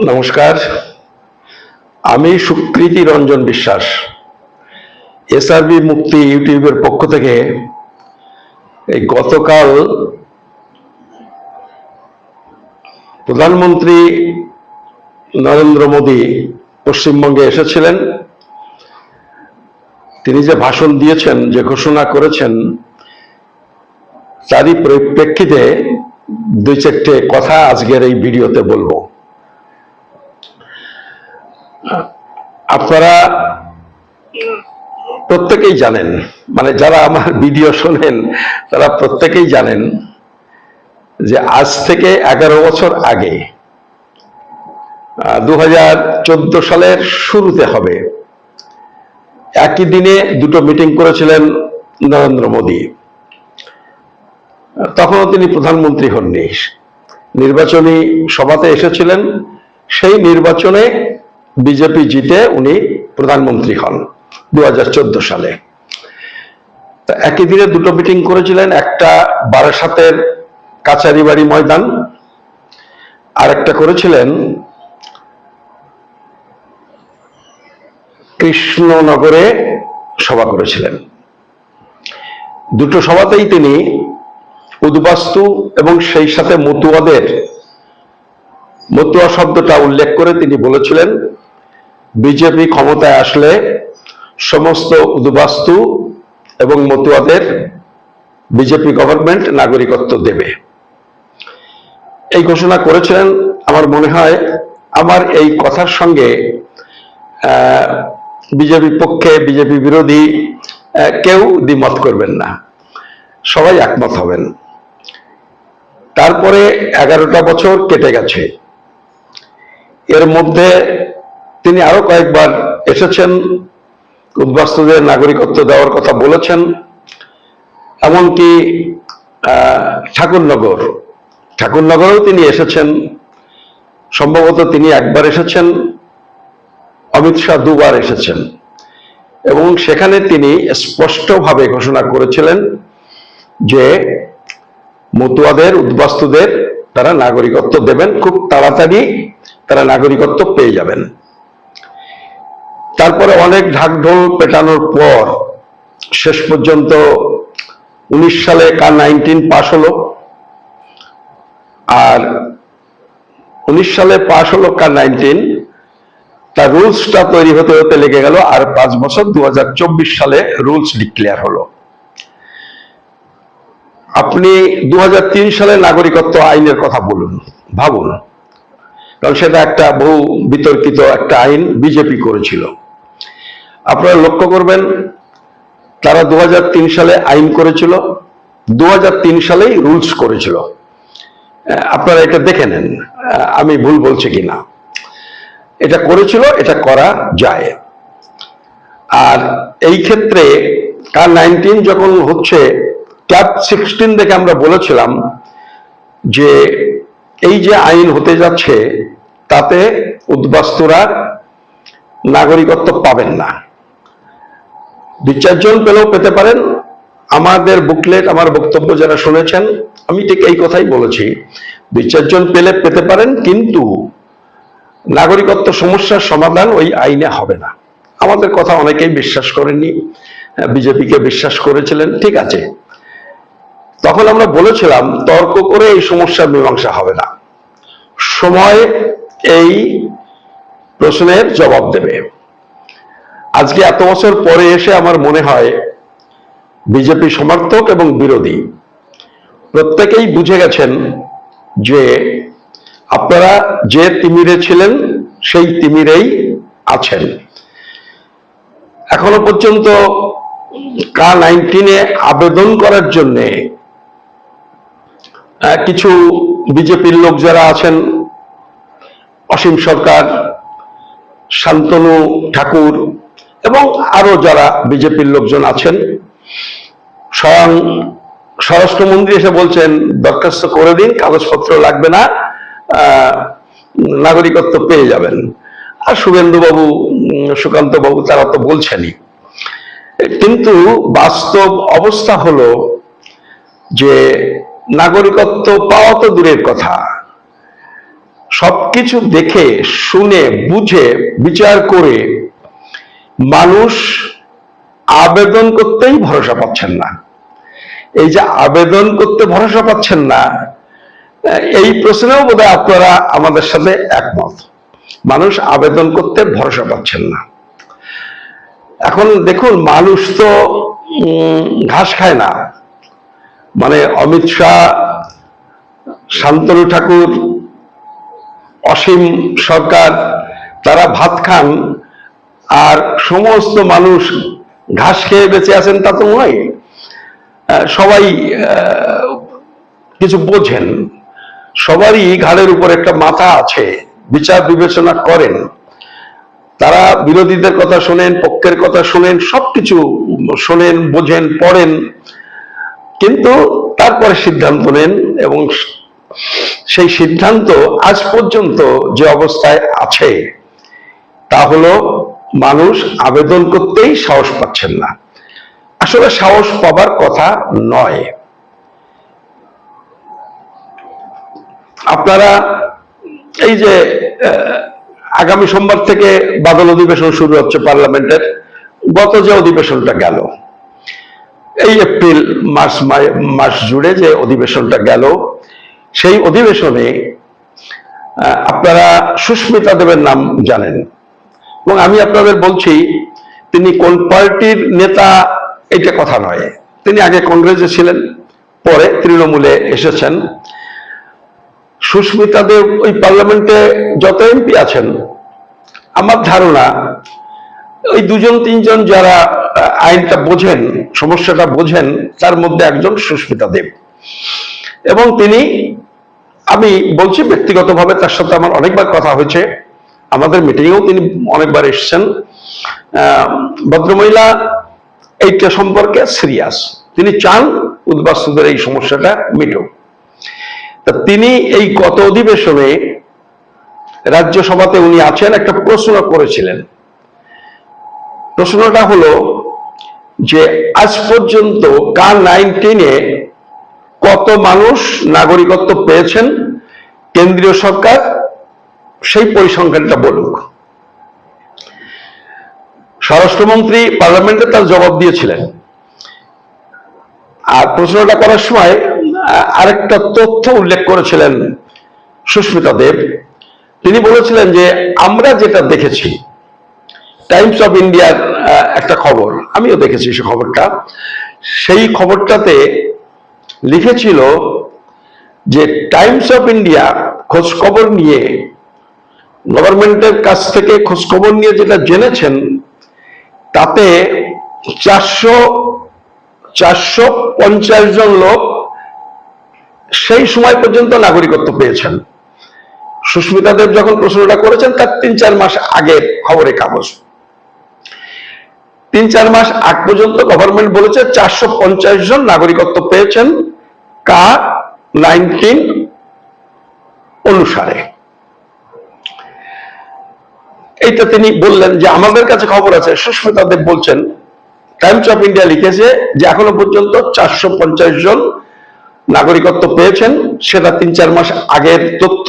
নমস্কার, আমি সুকৃতি রঞ্জন বিশ্বাস এসআরবি মুক্তি ইউটিউবের পক্ষ থেকে এই গতকাল প্রধানমন্ত্রী নরেন্দ্র মোদী পশ্চিমবঙ্গে এসেছিলেন। তিনি যে ভাষণ দিয়েছেন, যে ঘোষণা করেছেন, তারই পরিপ্রেক্ষিতে দুই চারটে কথা আজকের এই ভিডিওতে বলবো। আপনারা প্রত্যেকেই জানেন, মানে যারা আমার ভিডিও শোনেন তারা প্রত্যেকেই জানেন যে আজ থেকে 11 বছর আগে 2014 সালের শুরুতে হবে, একই দিনে দুটো মিটিং করেছিলেন নরেন্দ্র মোদী। তখনও তিনি প্রধানমন্ত্রী হননি, নির্বাচনী সভাতে এসেছিলেন। সেই নির্বাচনে বিজেপি জিতে উনি প্রধানমন্ত্রী হন 2014 সালে। একই দিনে দুটো মিটিং করেছিলেন, একটা বারাসাতের কাছারিবাড়ি ময়দান, আর একটা করেছিলেন কৃষ্ণনগরে সভা করেছিলেন। দুটো সভাতেই তিনি উদ্বাস্তু এবং সেই সাথে মতুয়া শব্দটা উল্লেখ করে তিনি বলেছিলেন, বিজেপি ক্ষমতায় আসলে সমস্ত উদ্বাস্তু এবং মতুয়াদের বিজেপি গভর্নমেন্ট নাগরিকত্ব দেবে, এই ঘোষণা করেছিলেন। আমার মনে হয় আমার এই কথার সঙ্গে বিজেপি পক্ষে, বিজেপি বিরোধী কেউ দ্বিমত করবেন না, সবাই একমত হবেন। তারপরে 11টা বছর কেটে গেছে। এর মধ্যে তিনি আরো কয়েকবার এসেছেন, উদ্বাস্তুদের নাগরিকত্ব দেওয়ার কথা বলেছেন। এমনকি ঠাকুরনগরেও তিনি এসেছেন। সম্ভবত তিনি একবার এসেছেন, অমিত শাহ দুবার এসেছেন, এবং সেখানে তিনি স্পষ্টভাবে ঘোষণা করেছিলেন যে মতুয়াদের, উদ্বাস্তুদের তারা নাগরিকত্ব দেবেন, খুব তাড়াতাড়ি তারা নাগরিকত্ব পেয়ে যাবেন। তারপরে অনেক ঢাকঢোল পেটানোর পর শেষ পর্যন্ত 19 সালে কার-19 পাশ হলো, আর 19 সালে পাশ হলো কার-19, তার রুলসটা তৈরি হতে হতে লেগে গেল আর 5 বছর। 2024 সালে রুলস ডিক্লেয়ার হলো। আপনি 2003 সালে নাগরিকত্ব আইনের কথা ভাবুন, কারণ সেটা একটা বহু বিতর্কিত একটা আইন বিজেপি করেছিল। আপনারা লক্ষ্য করবেন, তারা 2003 সালে আইন করেছিল, 2003 সালেই রুলস করেছিল। আপনারা এটা দেখে নেন, আমি ভুল বলছি কিনা। এটা করেছিল, এটা করা যায়। আর এই ক্ষেত্রে কার-19 যখন হচ্ছে, ক্যাপ 16 দেখে আমরা বলেছিলাম যে এই যে আইন হতে যাচ্ছে তাতে উদ্বাস্তুরা নাগরিকত্ব পাবেন না। 2-4 জন পেলেও পেতে পারেন। আমাদের বুকলেট, আমার বক্তব্য যারা শুনেছেন, আমি ঠিক এই কথাই বলেছি, 2-4 জন পেলে পেতে পারেন, কিন্তু নাগরিকত্ব সমস্যার সমাধান ওই আইনে হবে না। আমাদের কথা অনেকেই বিশ্বাস করেননি, বিজেপিকে বিশ্বাস করেছিলেন, ঠিক আছে। তখন আমরা বলেছিলাম, তর্ক করে এই সমস্যার মীমাংসা হবে না, সময় এই প্রশ্নের জবাব দেবে। আজকে এত বছর পরে এসে আমার মনে হয় বিজেপি সমর্থক এবং বিরোধী প্রত্যেকেই বুঝে গেছেন যে আপনারা যে তিমিরে ছিলেন সেই তিমিরেই আছেন। এখনো পর্যন্ত কার-19 আবেদন করার জন্যে কিছু বিজেপির লোক যারা আছেন, অসীম সরকার, শান্তনু ঠাকুর এবং আরো যারা বিজেপির লোকজন আছেন, স্বয়ং স্বরাষ্ট্রমন্ত্রী এসে বলছেন দরখাস্ত করে দিন, কাগজপত্র লাগবে না, নাগরিকত্ব পেয়ে যাবেন। আর শুভেন্দুবাবু, সুকান্ত বাবু তারা তো বলছেনই। কিন্তু বাস্তব অবস্থা হলো যে নাগরিকত্ব পাওয়া তো দূরের কথা, সবকিছু দেখে শুনে বুঝে বিচার করে মানুষ আবেদন করতেই ভরসা পাচ্ছেন না। এই যে আবেদন করতে ভরসা পাচ্ছেন না, এই প্রশ্নেও বোধহয় আপনারা আমাদের সাথে একমত। মানুষ আবেদন করতে ভরসা পাচ্ছেন না। এখন দেখুন, মানুষ তো ঘাস খায় না। মানে অমিত শাহ, শান্তনু ঠাকুর, অসীম সরকার তারা ভাত খান, আর সমস্ত মানুষ ঘাস খেয়ে বেঁচে আছেন তা তো নয়। সবাই কিছু বোঝেন, সবারই ঘাড়ের উপর একটা মাথা আছে, বিচার বিবেচনা করেন, তারা বিরোধীদের কথা শোনেন, পক্ষের কথা শোনেন, সবকিছু শোনেন, বোঝেন, পড়েন, কিন্তু তারপরে সিদ্ধান্ত নেন। এবং সেই সিদ্ধান্ত আজ পর্যন্ত যে অবস্থায় আছে তা হলো মানুষ আবেদন করতেই সাহস পাচ্ছেন না। আসলে সাহস পাবার কথা নয়। আপনারা এই যে আগামী সোমবার থেকে বাদল অধিবেশন শুরু হচ্ছে পার্লামেন্টের, গত যে অধিবেশনটা গেল, এই এপ্রিল মাস জুড়ে যে অধিবেশনটা গেল, সেই অধিবেশনে আপনারা সুস্মিতা দেবের নাম জানেন, এবং আমি আপনাদের বলছি তিনি কোন পার্টির নেতা এটা কথা নয়। তিনি আগে কংগ্রেসে ছিলেন, পরে তৃণমূলে এসেছেন। সুস্মিতা দেব ওই পার্লামেন্টে যত এমপি আছেন, আমার ধারণা ওই দুজন তিনজন যারা আইনটা বোঝেন, সমস্যাটা বোঝেন, তার মধ্যে একজন সুস্মিতা দেব। এবং তিনি, আমি বলছি ব্যক্তিগতভাবে তার সাথে আমার অনেকবার কথা হয়েছে, আমাদের মিটিংয়েও তিনি অনেকবার এসেছেন। ভদ্রমহিলা এইটা সম্পর্কে সিরিয়াস, তিনি চান উদ্বাস্তুদের এই সমস্যাটা মিটুক। তিনি এই গত অধিবেশনে রাজ্যসভাতে উনি আছেন, একটা প্রশ্ন করেছিলেন। প্রশ্নটা হলো যে আজ পর্যন্ত কার-19-এ কত মানুষ নাগরিকত্ব পেয়েছেন, কেন্দ্রীয় সরকার সেই পরিসংখ্যানটা বলুক। স্বরাষ্ট্রমন্ত্রী পার্লামেন্টে তার জবাব দিয়েছিলেন। আর প্রশ্নটা করার সময় আরেকটা তথ্য উল্লেখ করেছিলেন সুস্মিতা দেব। তিনি বলেছিলেন যে আমরা যেটা দেখেছি, টাইমস অফ ইন্ডিয়ার একটা খবর, আমিও দেখেছি সে খবরটা, সেই খবরটাতে লিখেছিল যে টাইমস অফ ইন্ডিয়া খোঁজখবর নিয়ে, গভর্নমেন্টের কাছ থেকে খোঁজখবর নিয়ে যেটা জেনেছেন, তাতে 450 জন লোক সেই সময় পর্যন্ত নাগরিকত্ব পেয়েছেন। সুস্মিতা দেব যখন প্রশ্নটা করেছেন তার 3-4 মাস আগের খবরের কাগজ। 3-4 মাস আগ পর্যন্ত গভর্নমেন্ট বলেছে 450 জন নাগরিকত্ব পেয়েছেন কার-19 অনুসারে। এইটা তিনি বললেন যে আমাদের কাছে খবর আছে। সুস্মিতা দেব বলছেন টাইমস অফ ইন্ডিয়া লিখেছে যে এখনো পর্যন্ত 450 জন নাগরিকত্ব পেয়েছেন, সেটা 3-4 মাস আগের তথ্য।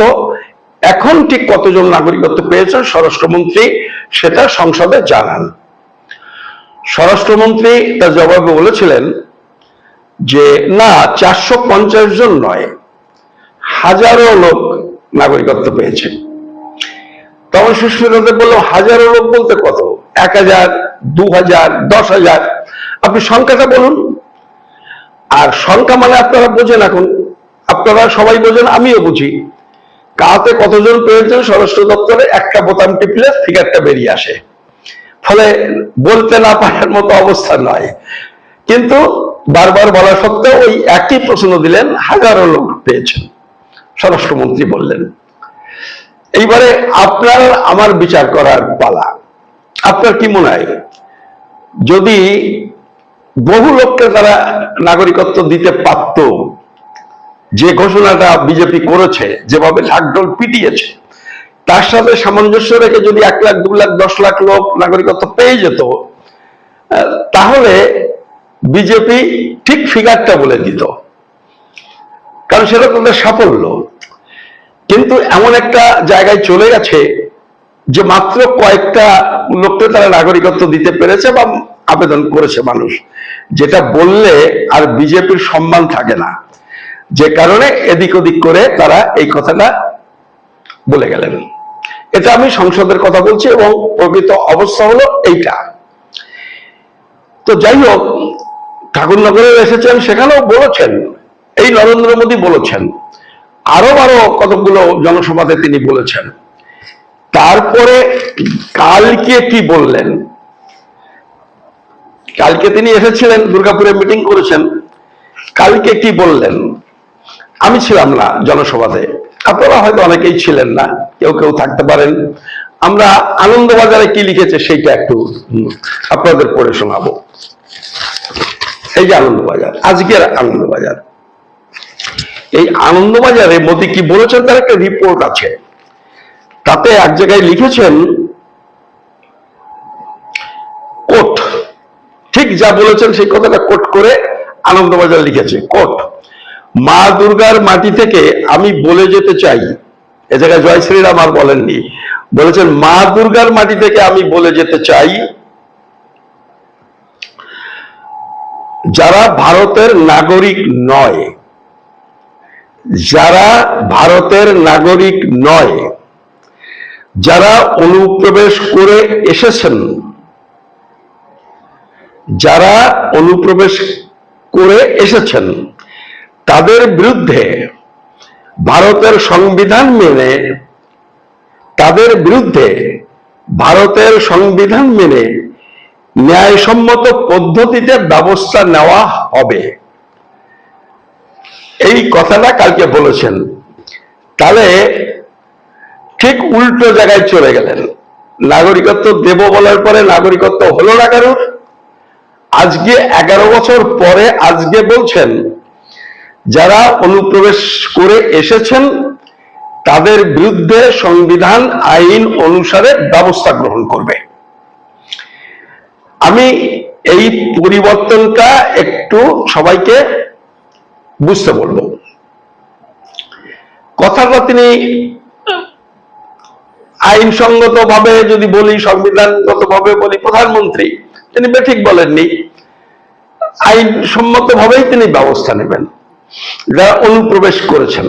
এখন ঠিক কতজন নাগরিকত্ব পেয়েছেন স্বরাষ্ট্রমন্ত্রী সেটা সংসদে জানান। স্বরাষ্ট্রমন্ত্রী তার জবাবে বলেছিলেন যে না, 450 জন নয়, হাজারো লোক নাগরিকত্ব পেয়েছে। তখন সুস্মিতা দেব বলল, হাজারো লোক বলতে কত? 1000, 2000, 10,000, আপনি সংখ্যাটা বলুন। আর সংখ্যা মানে আপনারা বোঝেন, এখন আপনারা সবাই বোঝেন, আমিও বুঝি, কাতে কতজন পেয়েছেন স্বরাষ্ট্র দপ্তরে একটা বোতাম টিপলে ফিগারটা বেরিয়ে আসে, ফলে বলতে না পারার মতো অবস্থা নয়। কিন্তু বারবার বলা সত্ত্বেও ওই একই প্রশ্ন দিলেন, হাজারো লোক পেয়েছেন, স্বরাষ্ট্রমন্ত্রী বললেন। এইবারে আপনার আমার বিচার করার পালা। আপনার কি মনে হয়, যদি বহু লোককে তারা নাগরিকত্ব দিতে পারত, যে ঘোষণাটা বিজেপি করেছে, যেভাবে ঢাকঢোল পিটিয়েছে, তার সাথে সামঞ্জস্য রেখে যদি 1 লাখ, 2 লাখ, 10 লাখ লোক নাগরিকত্ব পেয়ে যেত, তাহলে বিজেপি ঠিক ফিগারটা বলে দিত, কারণ সেটা তাদের সাফল্য। কিন্তু এমন একটা জায়গায় চলে গেছে যে মাত্র কয়েকটা লোককে তারা নাগরিকত্ব দিতে পেরেছে বা আবেদন করেছে মানুষ, যেটা বললে আর বিজেপির সম্মান থাকে না, যে কারণে এদিক ওদিক করে তারা এই কথাটা বলে গেলেন। এটা আমি সংসদের কথা বলছি এবং প্রকৃত অবস্থা হলো এইটা। তো যাই হোক, ঠাকুরনগরে এসেছেন, সেখানেও বলেছেন, এই নরেন্দ্র মোদী বলেছেন, আরো কতগুলো জনসভাতে তিনি বলেছেন। তারপরে কালকে কি বললেন, কালকে তিনি এসেছিলেন, দুর্গাপুরে মিটিং করেছেন, কালকে কি বললেন? আমি ছিলাম না জনসভাতে, আপনারা হয়তো অনেকেই ছিলেন না, কেউ কেউ থাকতে পারেন। আমরা আনন্দবাজারে কি লিখেছে সেইটা একটু আপনাদের পড়ে শোনাবো। এই যে আনন্দবাজার, আজকের আনন্দবাজার, এই আনন্দবাজারে মোদী কি বলেছেন তার একটা রিপোর্ট আছে। তাতে এক জায়গায় লিখেছেন, কোট, ঠিক যা বলেছেন সেই কথাটা কোট করে আনন্দবাজার লিখেছে। কোট, মা দুর্গার মাটি থেকে আমি বলে যেতে চাই, এ জায়গায় জয় শ্রীরাম আর বলেননি, বলেছেন মা দুর্গার মাটি থেকে আমি বলে যেতে চাই, যারা ভারতের নাগরিক নয়, যারা ভারতের নাগরিক নয়, যারা অনুপ্রবেশ করে এসেছেন, যারা অনুপ্রবেশ করে এসেছেন, তাদের বিরুদ্ধে ভারতের সংবিধান মেনে, তাদের বিরুদ্ধে ভারতের সংবিধান মেনে ন্যায়সম্মত পদ্ধতিতে ব্যবস্থা নেওয়া হবে। এই কথাটা কালকে বলেছেন। তাহলে ঠিক উল্টো জায়গায় চলে গেলেন। নাগরিকত্ব দেব বলার পরে নাগরিকত্ব হলো না কারোর। আজকে 11 বছর পরে আজকে বলছেন যারা অনুপ্রবেশ করে এসেছেন তাদের বিরুদ্ধে সংবিধান আইন অনুসারে ব্যবস্থা গ্রহণ করবে। আমি এই পরিবর্তনটা একটু সবাইকে বুঝতে বলবো। কথাটা তিনি আইনসঙ্গত ভাবে যদি বলি, সংবিধানগত ভাবে বলি, প্রধানমন্ত্রী তিনি বেঠিক বলেননি, আইনসম্মত ভাবেই তিনি ব্যবস্থা নেবেন যারা অনুপ্রবেশ করেছেন।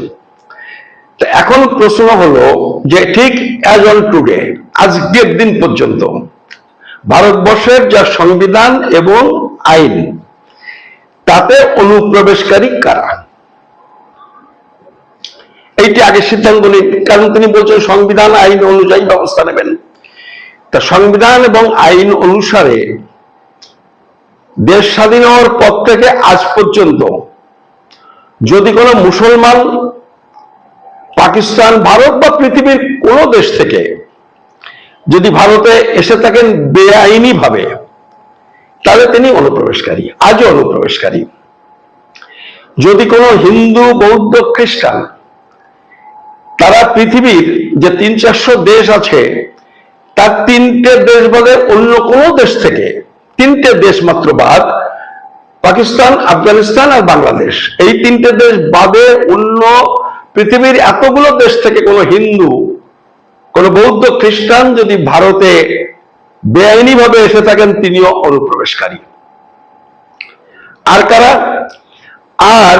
এখন প্রশ্ন হলো যে ঠিক অ্যাজ অন টুডে, আজকের দিন পর্যন্ত ভারতবর্ষের যা সংবিধান এবং আইন, তাতে অনুপ্রবেশকারী কারা, এইটি আগে সিদ্ধান্ত নিন। কারণ তিনি বলছেন সংবিধান আইন অনুযায়ী ব্যবস্থা নেবেন। তা সংবিধান এবং আইন অনুসারে দেশ স্বাধীন হওয়ার পর থেকে আজ পর্যন্ত যদি কোনো মুসলমান পাকিস্তান, ভারত বা পৃথিবীর কোন দেশ থেকে যদি ভারতে এসে থাকেন বেআইনি ভাবে, তাহলে তিনি অনুপ্রবেশকারী, আজও অনুপ্রবেশকারী। যদি কোনো হিন্দু, বৌদ্ধ, খ্রিস্টান তারা পৃথিবীর যে 300-400 দেশ আছে তার 3টে দেশ বাদে অন্য কোনো দেশ থেকে, 3টে দেশ মাত্র বাদ, পাকিস্তান, আফগানিস্তান আর বাংলাদেশ, এই 3টে দেশ বাদে অন্য পৃথিবীর এতগুলো দেশ থেকে কোনো হিন্দু, কোন বৌদ্ধ, খ্রিস্টান যদি ভারতে বেআইনি ভাবে এসে থাকেন তিনিও অনুপ্রবেশকারী। আর কারা? আর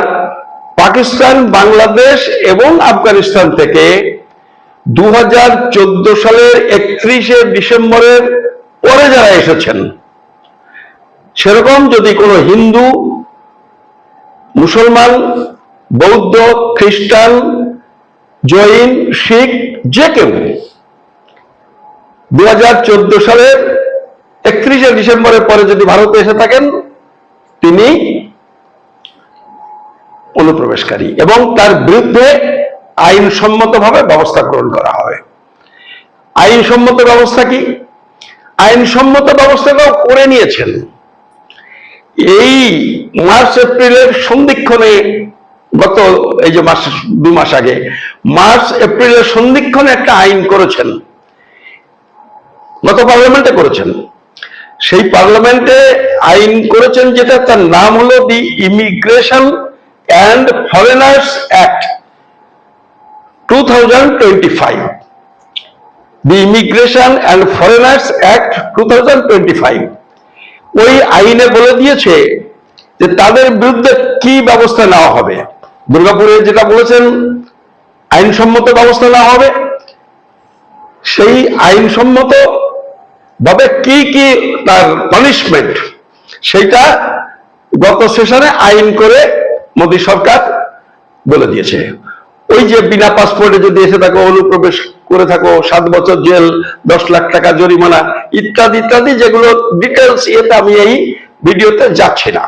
পাকিস্তান, বাংলাদেশ এবং আফগানিস্তান থেকে 2014 সালের 31শে ডিসেম্বরের পরে যারা এসেছেন, সেরকম যদি কোনো হিন্দু, মুসলমান, বৌদ্ধ, খ্রিস্টান, জৈন, শিখ যে কেউ 2014 সালের 31শে ডিসেম্বরের পরে যদি ভারতে এসে থাকেন তিনি অনুপ্রবেশকারী এবং তার বিরুদ্ধে আইনসম্মতভাবে ব্যবস্থা গ্রহণ করা হবে। আইনসম্মত ব্যবস্থা কি? আইনসম্মত ব্যবস্থাটাও করে নিয়েছেন। এই মার্চ এপ্রিলের সন্ধিক্ষণে, গত এই যে 2 মাস আগে মার্চ এপ্রিলের সন্ধিক্ষণে একটা আইন করেছেন, গত পার্লামেন্টে করেছেন। সেই পার্লামেন্টে আইন করেছেন যেটা, তার নাম হলো the immigration and foreigners act 2025, the Immigration and Foreigners Act 2025, ওই আইনে বলে দিয়েছে যে তাদের বিরুদ্ধে কি ব্যবস্থা নেওয়া হবে। দুর্গাপুরে যেটা বলেছেন আইনসম্মত ব্যবস্থা নেওয়া হবে, সেই আইনসম্মত ভাবে কি কি তার পানিশমেন্ট, সেইটা গত সেশনে আইন করে মোদী সরকার বলে দিয়েছে। ওই যে বিনা পাসপোর্টে যদি এসে থাকো, অনুপ্রবেশ করে থাকো, 7 বছর জেল, 10 লাখ টাকা জরিমানা, ইত্যাদি ইত্যাদি, যেগুলো ডিটেলস এতে আমি এই ভিডিওতে যাচ্ছি না।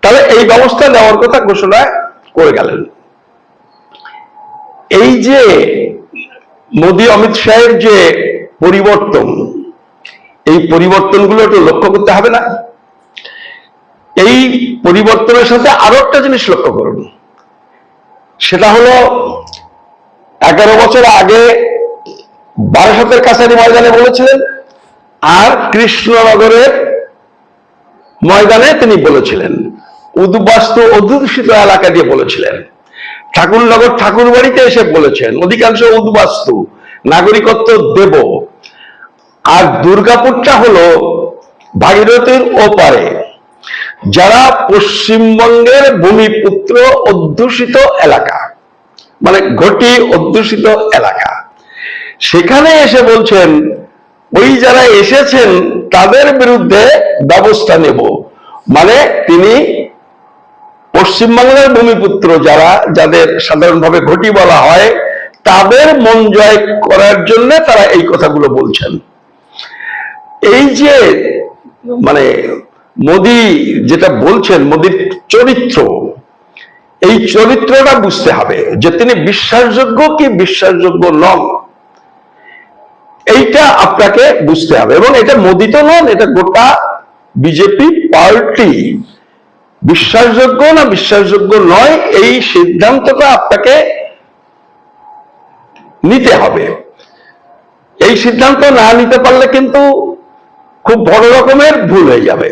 তাহলে এই ব্যবস্থা নেওয়ার কথা ঘোষণা করে গেলেন। এই যে মোদী অমিত শাহের যে পরিবর্তন, এই পরিবর্তনগুলো একটু লক্ষ্য করতে হবে না? এই পরিবর্তনের সাথে আরো একটা জিনিস লক্ষ্য করুন, সেটা হলো 11 বছর আগে বারাসতের কাছারি ময়দানে বলেছিলেন, আর কৃষ্ণনগরের ময়দানে তিনি বলেছিলেন, উদ্বাস্তু অধ্যুষিত এলাকা দিয়ে বলেছিলেন, ঠাকুরনগর ঠাকুর বাড়িতে এসে বলেছেন অধিকাংশ উদ্বাস্তু নাগরিকত্ব দেব। আর দুর্গাপুরটা হলো ভাগীরথীর ওপারে, যারা পশ্চিমবঙ্গের ভূমিপুত্র অধ্যুষিত এলাকা, মানে ঘটি অধ্যুষিত এলাকা, সেখানে এসে বলছেন ওই যারা এসেছেন তাদের বিরুদ্ধে ব্যবস্থা নেব। মানে তিনি পশ্চিমবাংলার ভূমিপুত্র যারা, যাদের সাধারণভাবে ঘটি বলা হয়, তাদের মন জয় করার জন্য তারা এই কথাগুলো বলছেন। এই যে মানে মোদী যেটা বলছেন, মোদীর চরিত্র, এই চরিত্রটা বুঝতে হবে যে তিনি বিশ্বাসযোগ্য কি বিশ্বাসযোগ্য নন, এইটা আপনাকে বুঝতে হবে। এবং এটা মোদী তো নন, এটা গোটা বিজেপি পার্টি বিশ্বাসযোগ্য না বিশ্বাসযোগ্য নয়, এই সিদ্ধান্তটা আপনাকে নিতে হবে। এই সিদ্ধান্ত না নিতে পারলে কিন্তু খুব বড় রকমের ভুল হয়ে যাবে।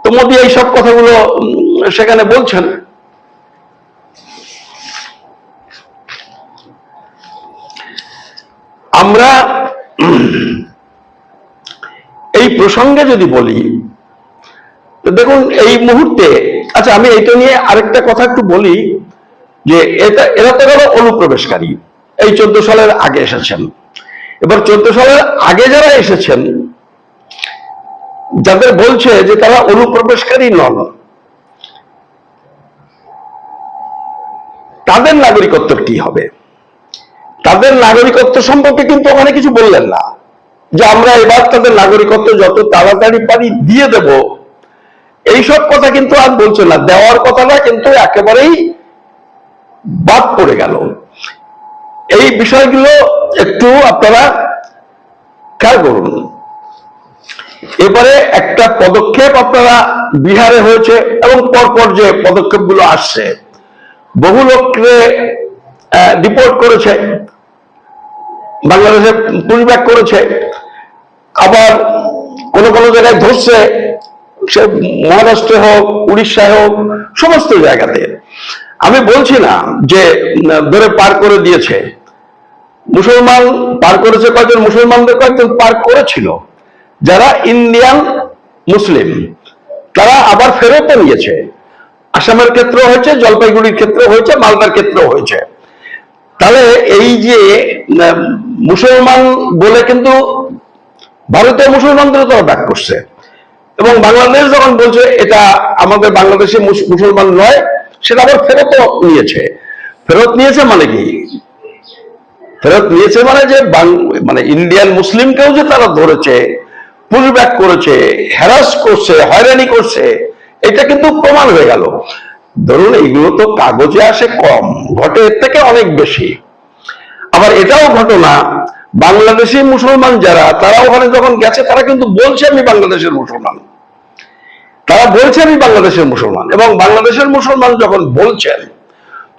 তো মোদী এইসব কথাগুলো সেখানে বলছেন। আমরা এই প্রসঙ্গে যদি বলি, দেখুন এই মুহূর্তে, আচ্ছা আমি এটা নিয়ে আরেকটা কথা একটু বলি, যে এরা তো গেল অনুপ্রবেশকারী, এই 14 সালের আগে এসেছেন। এবার 14 সালের আগে যারা এসেছেন, যাদের বলছে যে তারা অনুপ্রবেশকারী নন, তাদের নাগরিকত্বের কি হবে? তাদের নাগরিকত্ব সম্পর্কে কিন্তু ওখানে কিছু বললেন না, যে আমরা এবার তাদের নাগরিকত্ব যত তাড়াতাড়ি পারি দিয়ে দেব, এইসব কথা কিন্তু আর বলছে না। দেওয়ার কথাটা কিন্তু একেবারেই বাদ পড়ে গেল। এই বিষয়গুলো একটু আপনারা খেয়াল করুন। এবারে একটা পদক্ষেপ আপনারা বিহারে হয়েছে, এবং পরপর যে পদক্ষেপগুলো আসছে, বহু লোককে ডিপোর্ট করেছে, বাংলাদেশে পুশব্যাক করেছে, আবার কোনো কোনো জায়গায় ধরছে, সে মহারাষ্ট্রে হোক, উড়িষ্যায় হোক, সমস্ত জায়গাতে। আমি বলছি না যে ধরে পার করে দিয়েছে, মুসলমান পার করেছে কয়েকজন, মুসলমানদের কয়েকজন পার করেছিল, যারা ইন্ডিয়ান মুসলিম, তারা আবার ফেরত নিয়েছে। আসামের ক্ষেত্রে হয়েছে, জলপাইগুড়ির ক্ষেত্রে হয়েছে, মালদার ক্ষেত্রে হয়েছে। তাহলে এই যে মুসলমান বলে কিন্তু ভারতীয় মুসলমানদের তারা ব্যাক করছে, এবং বাংলাদেশ যখন বলছে এটা আমাদের বাংলাদেশে মুসলমান নয়, সেটা আবার ফেরত নিয়েছে। ফেরত নিয়েছে মানে কি? ফেরত নিয়েছে মানে যে মানে ইন্ডিয়ান মুসলিমকেও যে তারা ধরেছে, পুশব্যাক করেছে, হ্যারাস করছে, হয়রানি করছে, এটা কিন্তু প্রমাণ হয়ে গেল। ধরুন এইগুলো তো কাগজে আসে কম, ঘটে এর থেকে অনেক বেশি। আবার এটাও ঘটনা, বাংলাদেশি মুসলমান যারা, তারা ওখানে যখন গেছে, তারা কিন্তু বলছে আমি বাংলাদেশের মুসলমান, তারা বলছে আমি বাংলাদেশের মুসলমান। এবং বাংলাদেশের মুসলমান যখন বলছেন,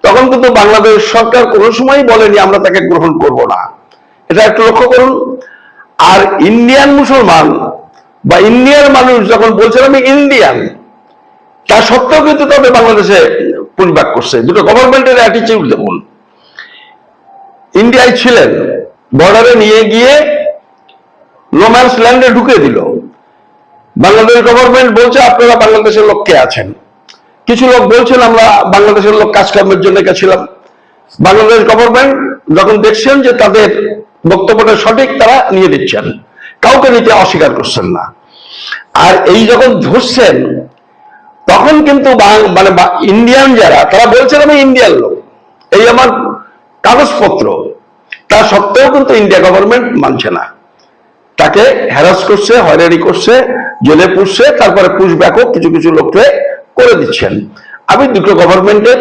তখন কিন্তু বাংলাদেশ সরকার কোনো সময়ই বলেনি আমরা তাকে গ্রহণ করব না। এটা একটু লক্ষ্য করুন। আর ইন্ডিয়ান মুসলমান বা ইন্ডিয়ার মানুষ যখন বলছেন আমি ইন্ডিয়ান, তা সত্ত্বেও কিন্তু তবে বাংলাদেশে পুশব্যাক করছে। দুটো গভর্নমেন্টের অ্যাটিটিউড দেখুন। ইন্ডিয়ায় ছিলেন, বর্ডারে নিয়ে গিয়ে নোম্যান্স ল্যান্ডে ঢুকে দিল। বাংলাদেশ গভর্নমেন্ট বলছে আপনারা বাংলাদেশের লোককে আছেন, কিছু লোক বলছেন আমরা বাংলাদেশের লোক কাজকর্মের জন্য গেছিলাম। বাংলাদেশ গভর্নমেন্ট যখন দেখছেন যে তাদের বক্তব্যটা সঠিক, তারা নিয়ে দিচ্ছেন, কাউকে নিতে অস্বীকার করছেন না। আর এই যখন ধরছেন তখন কিন্তু মানে ইন্ডিয়ান যারা, তারা বলছেন আমি ইন্ডিয়ান লোক, এই আমার কাগজপত্র, তা সত্ত্বেও কিন্তু ইন্ডিয়া গভর্নমেন্ট মানছে না, তাকে হ্যারাস করছে, হয়রানি করছে, জেলে পুষছে, তারপরে পুশব্যাকও কিছু কিছু লোককে করে দিচ্ছেন। আমি দুটো গভর্নমেন্টের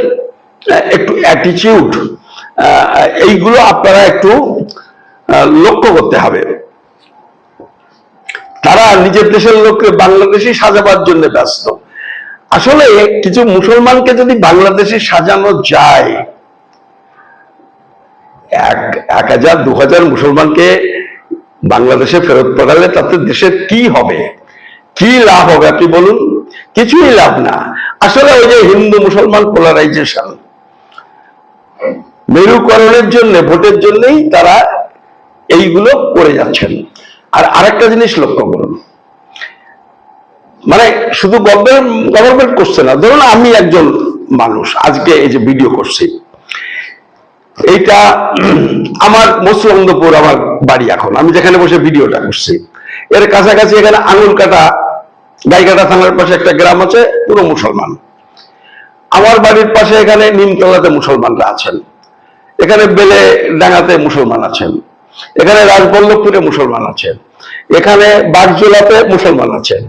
একটু অ্যাটিটিউড, এইগুলো আপনারা একটু লক্ষ্য করতে হবে। তারা নিজের দেশের লোককে বাংলাদেশি সাজাবার জন্য ব্যস্ত। আসলে কিছু মুসলমানকে যদি বাংলাদেশি সাজানো যায়, 1000 2000 মুসলমানকে বাংলাদেশে ফেরত পাঠালে তাতে দেশের কি হবে, কি লাভ হবে আপনি বলুন? কিছুই লাভ না। আসলে ওই যে হিন্দু মুসলমান পোলারাইজেশন, মেরুকরণের জন্য, ভোটের জন্যই তারা এইগুলো করে যাচ্ছেন। আর আরেকটা জিনিস লক্ষ্য করুন, মানে শুধু গভর্নমেন্ট করছে না, ধরুন আমি একজন মানুষ আজকে এই যে ভিডিও করছি, এইটা আমার মৎস্যগন্ধপুর আমার বাড়ি, এখন আমি যেখানে বসে ভিডিওটা করছি এর কাছাকাছি এখানে আঙুলকাটা, গাইঘাটা থানার পাশে একটা গ্রাম আছে, পুরো মুসলমান। আমার বাড়ির পাশে এখানে নিমতলাতে মুসলমানরা আছেন, এখানে বেলে ডাঙ্গাতে মুসলমান আছেন, এখানে রাজবল্লভপুরে মুসলমান আছেন, এখানে বাগজোলাতে মুসলমান আছেন,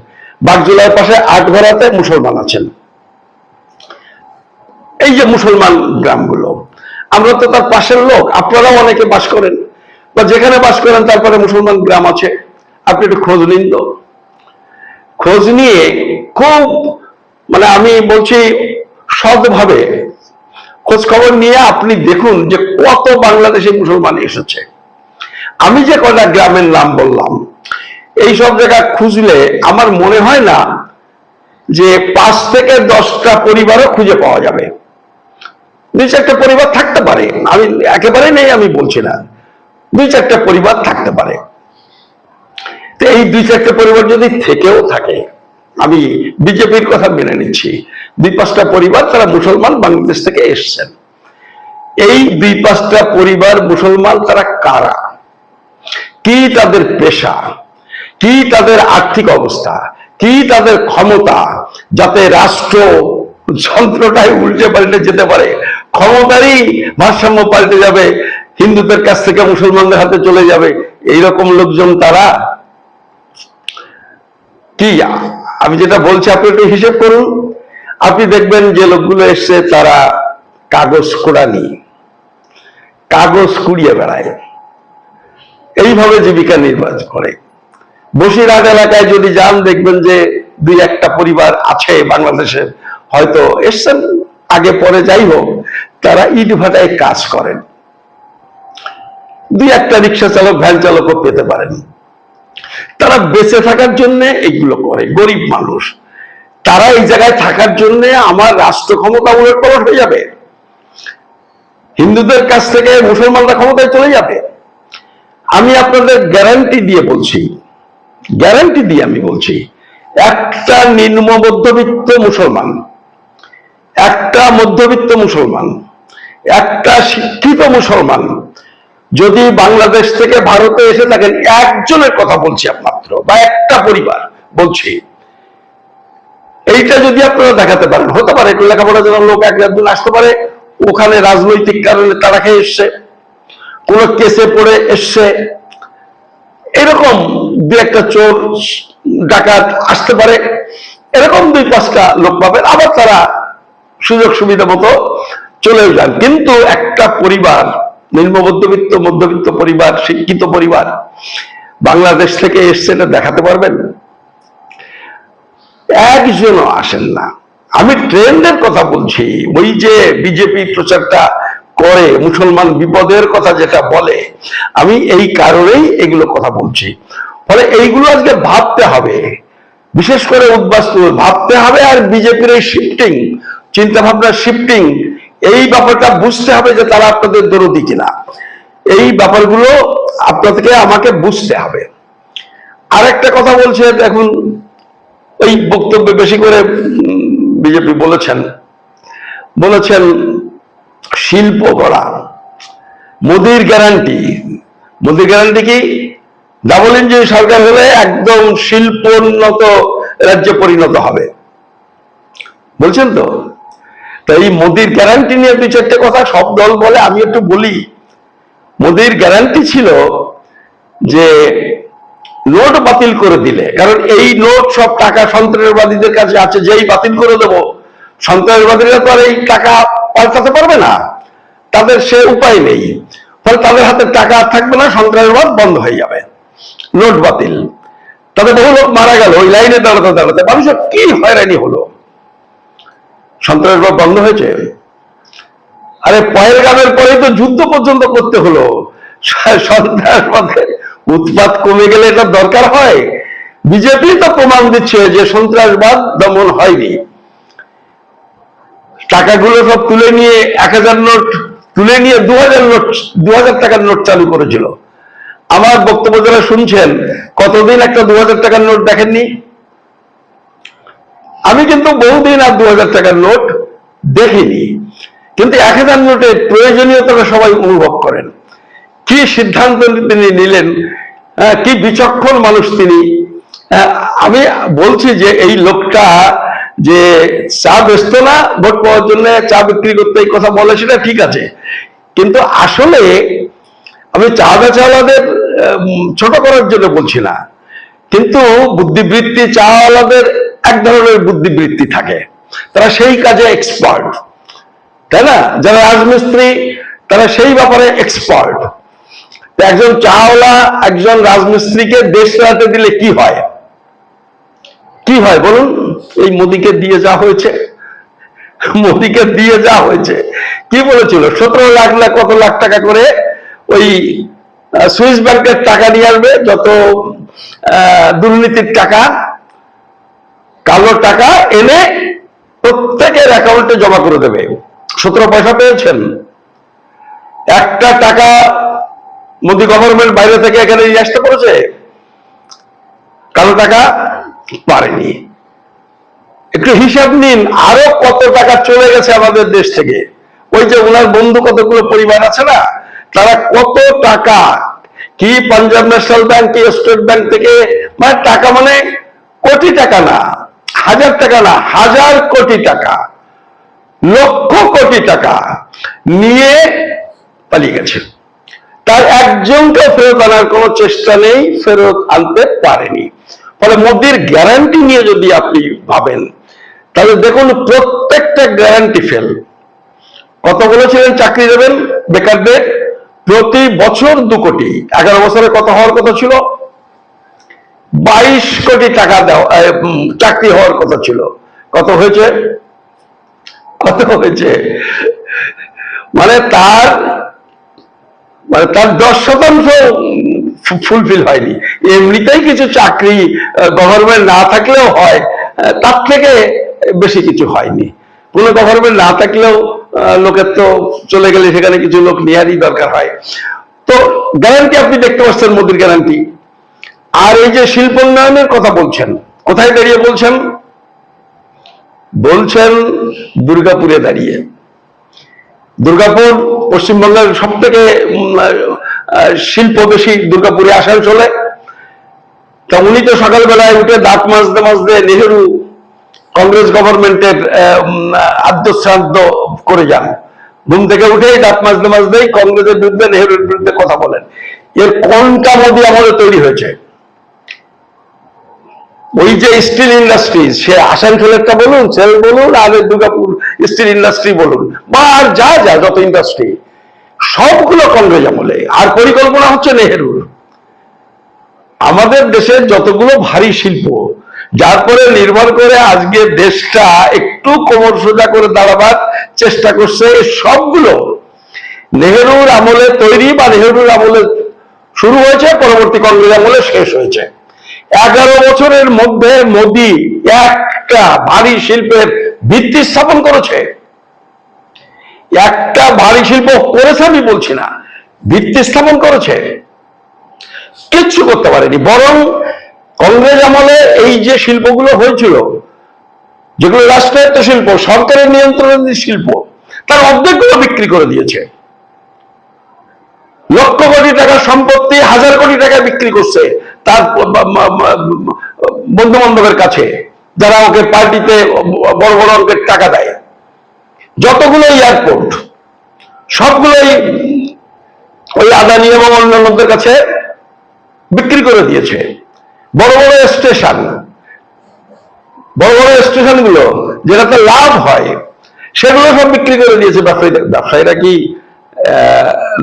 বাগজোলার পাশে আটঘরাতে মুসলমান আছেন। এই যে মুসলমান গ্রামগুলো, আমরা তো তার পাশের লোক, আপনারাও অনেকে বাস করেন বা যেখানে বাস করেন তারপরে মুসলমান গ্রাম আছে, আপনি একটু খোঁজ নিন তো। খোঁজ নিয়ে খুব, মানে আমি বলছি সৎভাবে খোঁজ খবর নিয়ে আপনি দেখুন যে কত বাংলাদেশি মুসলমান এসেছে। আমি যে কটা গ্রামের নাম বললাম, এই সব জায়গা খুঁজলে আমার মনে হয় না যে 5 থেকে 10টা পরিবারও খুঁজে পাওয়া যাবে। 2-4টা পরিবার থাকতে পারে, আমি একেবারে নেই আমি বলছি না, 2-4টা পরিবার থাকতে পারে। তো এই 2-4টা পরিবার যদি থেকেও থাকে, আমি বিজেপির কথা মেনে নিচ্ছি, 2-5টা পরিবার তারা মুসলমান বাংলাদেশ থেকে এসছেন। এই 2-5টা পরিবার মুসলমান, তারা কারা, কি তাদের পেশা, কি তাদের আর্থিক অবস্থা, কি তাদের ক্ষমতা, যাতে রাষ্ট্র যন্ত্রটাই উল্টে পাল্টে যেতে পারে, ক্ষমতারই ভারসাম্য পাল্টে যাবে, হিন্দুদের কাছ থেকে মুসলমানদের হাতে চলে যাবে, এইরকম লোকজন তারা কি? আমি যেটা বলছি আপনি একটু হিসেব করুন, আপনি দেখবেন যে লোকগুলো এসছে তারা কাগজ কোড়ানি, কাগজ কুড়িয়ে বেড়ায়, এইভাবে জীবিকা নির্বাহ করে। বসিরহাট এলাকায় যদি যান দেখবেন যে 2-1টা পরিবার আছে বাংলাদেশের, হয়তো এসছেন আগে পরে, যাই হোক, তারা ইট ভাটায় কাজ করেন। 2-1টা রিক্সা চালক, ভ্যান চালকও পেতে পারেন। তারা বেঁচে থাকার জন্য এগুলো করে, গরিব মানুষ। তারা এই জায়গায় থাকার জন্য আমার রাষ্ট্র ক্ষমতা উলটপালট হয়ে যাবে, হিন্দুদের কাছ থেকে মুসলমানরা ক্ষমতায় চলে যাবে। আমি আপনাদের গ্যারান্টি দিয়ে বলছি, গ্যারান্টি দিয়ে আমি বলছি, একটা নিম্ন মধ্যবিত্ত মুসলমান, একটা মধ্যবিত্ত মুসলমান, একটা শিক্ষিত মুসলমান যদি বাংলাদেশ থেকে ভারতে এসে থাকেন, একজনের কথা বলছি একমাত্র, বা একটা পরিবার বলছি, এইটা যদি আপনারা দেখাতে পারেন, হতে পারে একটু লেখাপড়া জানা লোক 1-2 আসতে পারে, ওখানে রাজনৈতিক কারণে তারা খেয়ে এসছে, কোন কেসে পড়ে এসছে, এরকম 2-1টা চোর ডাকাত আসতে পারে, এরকম 2-5টা লোক পাবেন, আবার তারা সুযোগ সুবিধা মতো চলেও যান। কিন্তু একটা পরিবার, নিম্ন মধ্যবিত্ত, মধ্যবিত্ত পরিবার, শিক্ষিত পরিবার বাংলাদেশ থেকে এসছে, এটা দেখাতে পারবেন? একজনও আসেন না। আমি ট্রেন্ডের কথা বলছি, ওই যে বিজেপি প্রচারটা করে, মুসলমান বিপদের কথা যেটা বলে, আমি এই কারণেই এগুলো কথা বলছি। ফলে এইগুলো আজকে ভাবতে হবে, বিশেষ করে উদ্বাস্তু ভাবতে হবে। আর বিজেপির এই শিফটিং চিন্তা ভাবনা শিফটিং, এই ব্যাপারটা বুঝতে হবে যে তারা আপনাদের দরদি কিনা। এই ব্যাপারগুলো আপনাদেরকে আমাকে বুঝতে হবে। আরেকটা কথা বলছে, এখন ওই বক্তব্যে বেশি করে বিজেপি বলেছেন শিল্প গড়া, মোদির গ্যারান্টি। মোদির গ্যারান্টি কি? ডাবল ইঞ্জিন সরকার হলে একদম শিল্পোন্নত রাজ্যে পরিণত হবে বলছেন তো। এই মোদির গ্যারান্টি নিয়ে দুই চারটে কথা সব দল বলে, আমি একটু বলি। মোদির গ্যারান্টি ছিল যে নোট বাতিল করে দিলে, কারণ এই নোট সব টাকা সন্ত্রাসবাদীদের কাছে আছে, যেই বাতিল করে দেব সন্ত্রাসবাদীরা তো আর এই টাকা পাল্টাতে পারবে না, তাদের সে উপায় নেই, ফলে তাদের হাতে টাকা আর থাকবে না, সন্ত্রাসবাদ বন্ধ হয়ে যাবে। নোট বাতিল, তাদের বহু লোক মারা গেল ওই লাইনে দাঁড়াতে দাঁড়াতে, মানুষের কি হয়রানি হলো। সন্ত্রাসবাদ বন্ধ হয়েছে? আরে পহেলগামের পরেই তো যুদ্ধ পর্যন্ত করতে হলো। সন্ত্রাসবাদের উৎপাত কমে গেলে এটা দরকার হয়? বিজেপি তো প্রমাণ দিচ্ছে যে সন্ত্রাসবাদ দমন হয়নি। টাকাগুলো সব তুলে নিয়ে 1000 নোট তুলে নিয়ে 2000 টাকার নোট চালু করেছিল। আমার বক্তব্য যারা শুনছেন, কতদিন একটা 2000 টাকার নোট দেখেননি? আমি কিন্তু বহুদিন আর 2000 টাকার নোট দেখিনি, কিন্তু 1000 নোটের প্রয়োজনীয়তা সবাই অনুভব করেন। কি সিদ্ধান্ত তিনি নিলেন, কি বিচক্ষণ মানুষ তিনি। আমি বলছি যে এই লোকটা যে চা বেচত না, ভোট পাওয়ার জন্য চা বিক্রি করতে এই কথা বলে, সেটা ঠিক আছে, কিন্তু আসলে আমি চা বেচাওয়ালাদের ছোট করার জন্য বলছি না, কিন্তু বুদ্ধিবৃত্তি চাওয়ালাদের এক ধরনের বুদ্ধিবৃত্তি থাকে, তারা সেই কাজে এক্সপার্ট, তাই না? যারা রাজমিস্ত্রি তারা সেই ব্যাপারে এক্সপার্ট। একজন চাওয়ালা একজন রাজমিস্ত্রিকে দেশ চালাতে দিলে কি হয়? কি হয় বলুন? এই মোদিকে দিয়ে যা হয়েছে, মোদিকে দিয়ে যা হয়েছে, কি বলেছিল? 17 লাখ না কত লাখ টাকা করে ওই সুইস ব্যাংকের টাকা নিয়ে আসবে, যত দুর্নীতির টাকা, কালো টাকা এনে প্রত্যেকের অ্যাকাউন্টে জমা করে দেবে। 17 পয়সা পেয়েছেন? একটা টাকা মোদি গভর্নমেন্ট বাইরে থেকে এখানে নিয়ে আসতে পারেছে? কালো টাকা পারেনি। একটু হিসাব নিন, আরো কত টাকা চলে গেছে আমাদের দেশ থেকে। ওই যে ওনার বন্ধু কতগুলো পরিবার আছে না, তারা কত টাকা, কি পাঞ্জাব ন্যাশনাল ব্যাংক, কি স্টেট ব্যাংক থেকে, মানে টাকা, মানে কোটি টাকা না, হাজার টাকা না, হাজার কোটি টাকা, লক্ষ কোটি টাকা নিয়ে পালিয়ে গেছে। তার একজনকে ফেরত আনার কোনো চেষ্টা নেই, ফেরত আনতে পারেনি। ফলে মোদির গ্যারান্টি নিয়ে যদি আপনি ভাবেন, তাহলে দেখুন প্রত্যেকটা গ্যারান্টি ফেল। কত বলেছিলেন চাকরি দেবেন বেকারদের? প্রতি বছর 2 কোটি। 11 বছরে কত হওয়ার কথা ছিল? 22 কোটি টাকা দেওয়া চাকরি হওয়ার কথা ছিল। কত হয়েছে? কত হয়েছে? মানে তার 10% ফুলফিল হয়নি। এমনিতেই কিছু চাকরি গভর্নমেন্ট না থাকলেও হয়, তার থেকে বেশি কিছু হয়নি। কোনো গভর্নমেন্ট না থাকলেও লোকের তো চলে গেলে সেখানে কিছু লোক নেওয়ারই দরকার হয়। তো গ্যারান্টি আপনি দেখতে পাচ্ছেন, মোদির গ্যারান্টি। আর এই যে শিল্পোন্নয়নের কথা বলছেন, কোথায় দাঁড়িয়ে বলছেন? বলছেন দুর্গাপুরে দাঁড়িয়ে। দুর্গাপুর পশ্চিমবঙ্গের সব থেকে শিল্প বেশি দুর্গাপুরে, আসানসোলে। তা উনি তো সকালবেলায় উঠে দাঁত মাজতে মাজতে নেহেরু কংগ্রেস গভর্নমেন্টের আদ্যশ্রাদ্ধ করে যান। ঘুম থেকে উঠেই দাঁত মাজতে মাজতেই কংগ্রেসের বিরুদ্ধে, নেহেরুর বিরুদ্ধে কথা বলেন। এর কোনটা মোদি আমলে তৈরি হয়েছে? ওই যে স্টিল ইন্ডাস্ট্রি, সে আসানসোলেরটা বলুন, সেল বলুন, আর দুর্গাপুর স্টিল ইন্ডাস্ট্রি বলুন, বা আর যা যা যত ইন্ডাস্ট্রি, সবগুলো কংগ্রেস আমলে। আর পরিকল্পনা হচ্ছে নেহেরুর। আমাদের দেশের যতগুলো ভারী শিল্প, যার পরে নির্ভর করে আজকে দেশটা একটু কোমর সোজা করে দাঁড়াবার চেষ্টা করছে, সবগুলো নেহেরুর আমলে তৈরি, বা নেহেরুর আমলে শুরু হয়েছে, পরবর্তী কংগ্রেস আমলে শেষ হয়েছে। 11 বছরের মধ্যে মোদি একটা ভারী শিল্পের ভিত্তি স্থাপন করেছে। একটা ভারী শিল্প করেছে আমি বলছি না, ভিত্তি স্থাপন করেছে, কিচ্ছু করতে পারেনি। বরং কংগ্রেস আমলে এই যে শিল্পগুলো হয়েছিল, যেগুলো রাষ্ট্রায়ত্ত শিল্প, সরকারের নিয়ন্ত্রণাধীন শিল্প, তার অর্ধেকগুলো বিক্রি করে দিয়েছে। লক্ষ কোটি টাকার সম্পত্তি হাজার কোটি টাকা বিক্রি করছে তার বন্ধু বান্ধবের কাছে, যারা ওকে পার্টিতে বড় বড় অঙ্কের টাকা দেয়। যতগুলো এয়ারপোর্ট সবগুলোই ওই আদানি এবং অন্যান্যদের কাছে বিক্রি করে দিয়েছে। বড় বড় স্টেশনগুলো যেটাতে লাভ হয় সেগুলো সব বিক্রি করে দিয়েছে ব্যবসায়ীরা। ব্যবসায়ীরা কি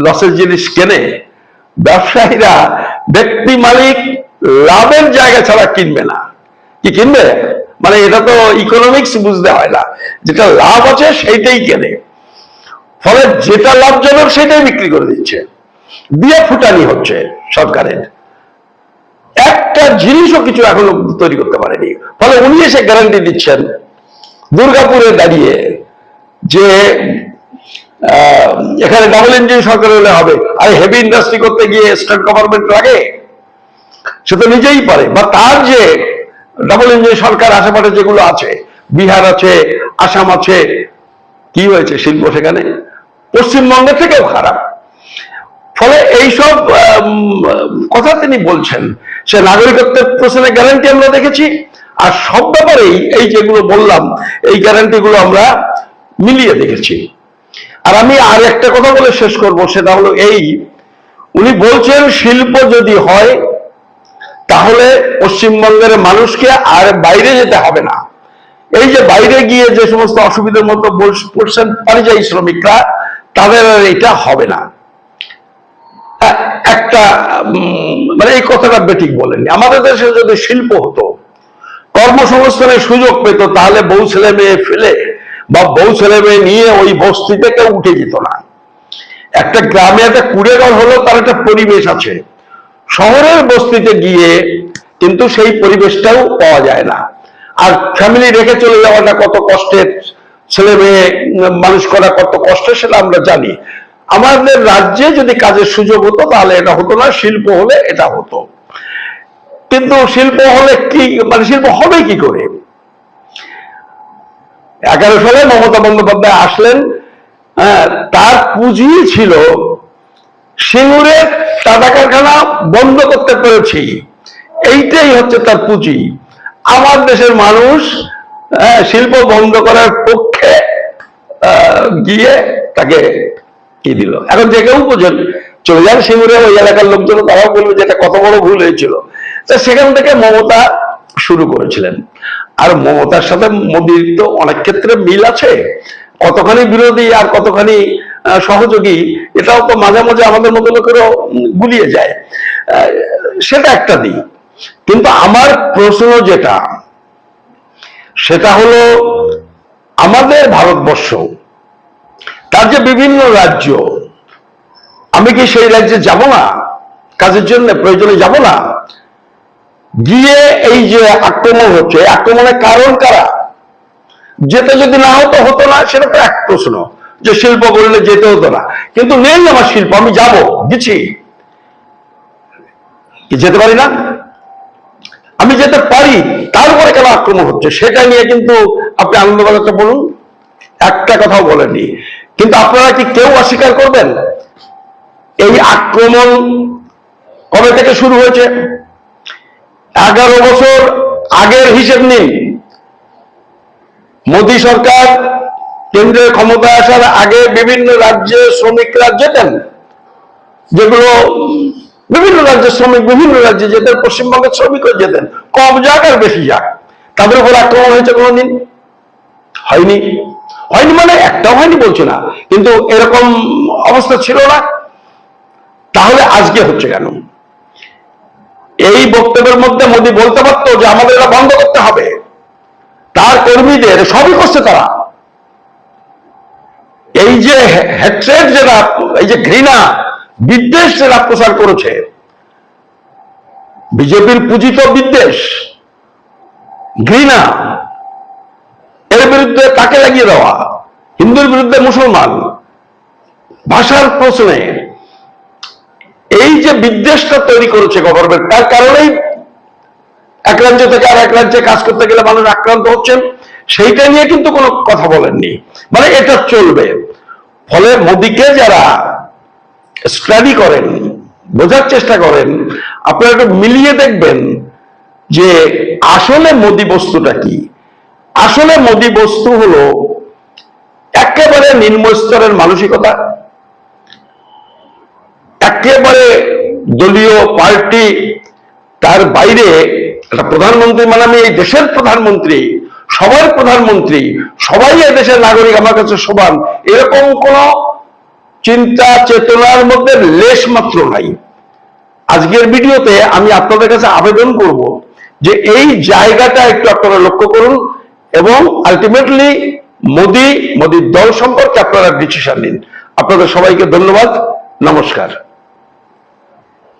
লসের জিনিস কেনে? ব্যবসায়ীরা ব্যক্তি মালিক লাভের জায়গা ছাড়া কিনবে না। কি কিনবে? মানে এটা তো ইকোনমিক্স বুঝতে হয় না, যেটা লাভ আছে সেইটাই কেনে। ফলে যেটা লাভজনক সেটাই বিক্রি করে দিচ্ছে, দিয়ে ফুটানি হচ্ছে সরকারের। একটা জিনিসও কিছু এখনো তৈরি করতে পারেনি। ফলে উনি এসে গ্যারান্টি দিচ্ছেন দুর্গাপুরে দাঁড়িয়ে যে এখানে ডাবল ইঞ্জিন সরকার হলে হবে। আর হেভি ইন্ডাস্ট্রি করতে গিয়ে স্টেট গভর্নমেন্ট লাগে, সে তো নিজেই পারে। বা তার যে ডাবল ইঞ্জিন সরকার আশেপাশে যেগুলো আছে, বিহার আছে, আসাম আছে, কি হয়েছে শিল্প সেখানে? পশ্চিমবঙ্গের থেকেও খারাপ। ফলে এইসব কথা তিনি বলছেন। সে নাগরিকত্বের প্রশ্নে গ্যারান্টি আমরা দেখেছি, আর সব ব্যাপারেই এই যেগুলো বললাম এই গ্যারান্টিগুলো আমরা মিলিয়ে দেখেছি। আর আমি আর একটা কথা বলে শেষ করব, সেটা হলো এই, উনি বলছেন শিল্প যদি হয় তাহলে পশ্চিমবঙ্গের মানুষকে আর বাইরে যেতে হবে না। এই যে বাইরে গিয়ে যে সমস্ত অসুবিধার মতো পড়ছেন পরিযায়ী শ্রমিকরা, তাদের আর এটা হবে না। একটা মানে এই কথাটা বেঠিক বলেননি। আমাদের দেশে যদি শিল্প হতো, কর্মসংস্থানের সুযোগ পেত, তাহলে বউ ছেলে মেয়ে ফেলে বা বউ ছেলে মেয়ে নিয়ে ওই বস্তি থেকে উঠে যেত না। একটা গ্রামে একটা কুড়েঘর হলো, তার একটা পরিবেশ আছে। শহরের বস্তিতে গিয়ে কিন্তু সেই পরিবেশটাও পাওয়া যায় না। আর ফ্যামিলি রেখে চলে যাওয়াটা কত কষ্টের, ছেলে মেয়ে মানুষ করা কত কষ্টের, সেটা আমরা জানি। আমাদের রাজ্যে যদি কাজের সুযোগ হতো তাহলে এটা হতো না, শিল্প হলে এটা হতো। কিন্তু শিল্প হলে কি, মানে শিল্প হবে কি করে? 11 সালে মমতা বন্দ্যোপাধ্যায় আসলেন, তার পুঁজি ছিল সিঙ্গুরের টাটা কারখানা বন্ধ করতে পেরেছি, এইটাই হচ্ছে তার পুঁজি। আমার দেশের মানুষ শিল্প বন্ধ করার পক্ষে গিয়ে তাকে কি দিল। এখন যে কেউ বোঝেন, চলে যান সিঙ্গুরে, ওই এলাকার লোকজন, তারাও বলবে যে এটা কত বড় ভুল হয়েছিল। তা সেখান থেকে মমতা শুরু করেছিলেন। আর মমতার সাথে মোদীর তো অনেক ক্ষেত্রে মিল আছে, কতখানি বিরোধী আর কতখানি সহযোগী এটাও তো মাঝে মাঝে আমাদের মতো লোকেরও গুলিয়ে যায়, সেটা একটা দিক। কিন্তু আমার প্রশ্ন যেটা, সেটা হলো আমাদের ভারতবর্ষ, তার যে বিভিন্ন রাজ্য, আমি কি সেই রাজ্যে যাব না কাজের জন্য? প্রয়োজনে যাব না? গিয়ে এই যে আক্রমণ হচ্ছে, আক্রমণের কারণ কারা? যেতে যদি না হতো হতো না, সেটা তো এক প্রশ্ন, যে শিল্প বললে যেতে হতো না। কিন্তু নেই আমার শিল্প, আমি যাব, গেছি, যেতে পারি না? আমি যেতে পারি, তারপরে কেন আক্রমণ হচ্ছে সেটা নিয়ে কিন্তু আপনি আনন্দবাজারটা বলুন, একটা কথাও বলেননি। কিন্তু আপনারা কি কেউ অস্বীকার করবেন এই আক্রমণ কবে থেকে শুরু হয়েছে? 11 বছর আগের হিসেব নিন। মোদী সরকার কেন্দ্রের ক্ষমতায় আসার আগে বিভিন্ন রাজ্যে শ্রমিকরা যেতেন, যেগুলো বিভিন্ন রাজ্যের শ্রমিক বিভিন্ন রাজ্যে যেতেন, পশ্চিমবঙ্গের শ্রমিকও যেতেন, কম যাক আর বেশি যাক। তাদের উপর আক্রমণ হয়েছে কোনোদিন? হয়নি। হয়নি মানে একটাও হয়নি বলছে না, কিন্তু এরকম অবস্থা ছিল না। তাহলে আজকে হচ্ছে কেন? এই বক্তব্যের মধ্যে মোদী বলতে পারতো যে আমাদের এটা বন্ধ করতে হবে। তার কর্মীদের সবই করছে তারা। এই যে হ্যাট্রেড, যেটা এই যে ঘৃণা বিদ্বেষ যেটা প্রচার করেছে, বিজেপির পূজিত বিদ্বেষ, ঘৃণা, এর বিরুদ্ধে তাকে লাগিয়ে দেওয়া, হিন্দুর বিরুদ্ধে মুসলমান, ভাষার প্রশ্নে এই যে বিদ্বেষটা তৈরি করেছে গভর্নমেন্ট, তার কারণেই এক রাজ্য থেকে আর এক রাজ্যে কাজ করতে গেলে মানুষ আক্রান্ত হচ্ছেন, সেইটা নিয়ে কিন্তু কোনো কথা বলেননি। মানে এটা চলবে। ফলে মোদিকে যারা স্টাডি করেন, বোঝার চেষ্টা করেন, আপনারা একটু মিলিয়ে দেখবেন যে আসলে মোদি বস্তুটা কি। আসলে মোদি বস্তু হলো একেবারে নিম্ন স্তরের মানসিকতা, একেবারে দলীয় পার্টি, তার বাইরে একটা প্রধানমন্ত্রী, মানে আমি এই দেশের প্রধানমন্ত্রী, সবার প্রধানমন্ত্রী, সবাই এই দেশের নাগরিক, আমার কাছে সমান, এরকম কোন চিন্তা চেতনার মধ্যে লেশ মাত্র নাই। আজকের ভিডিওতে আমি আপনাদের কাছে আবেদন করব যে এই জায়গাটা একটু আপনারা লক্ষ্য করুন এবং আলটিমেটলি মোদির দল সম্পর্কে আপনারা ডিসিশন নিন। আপনাদের সবাইকে ধন্যবাদ, নমস্কার।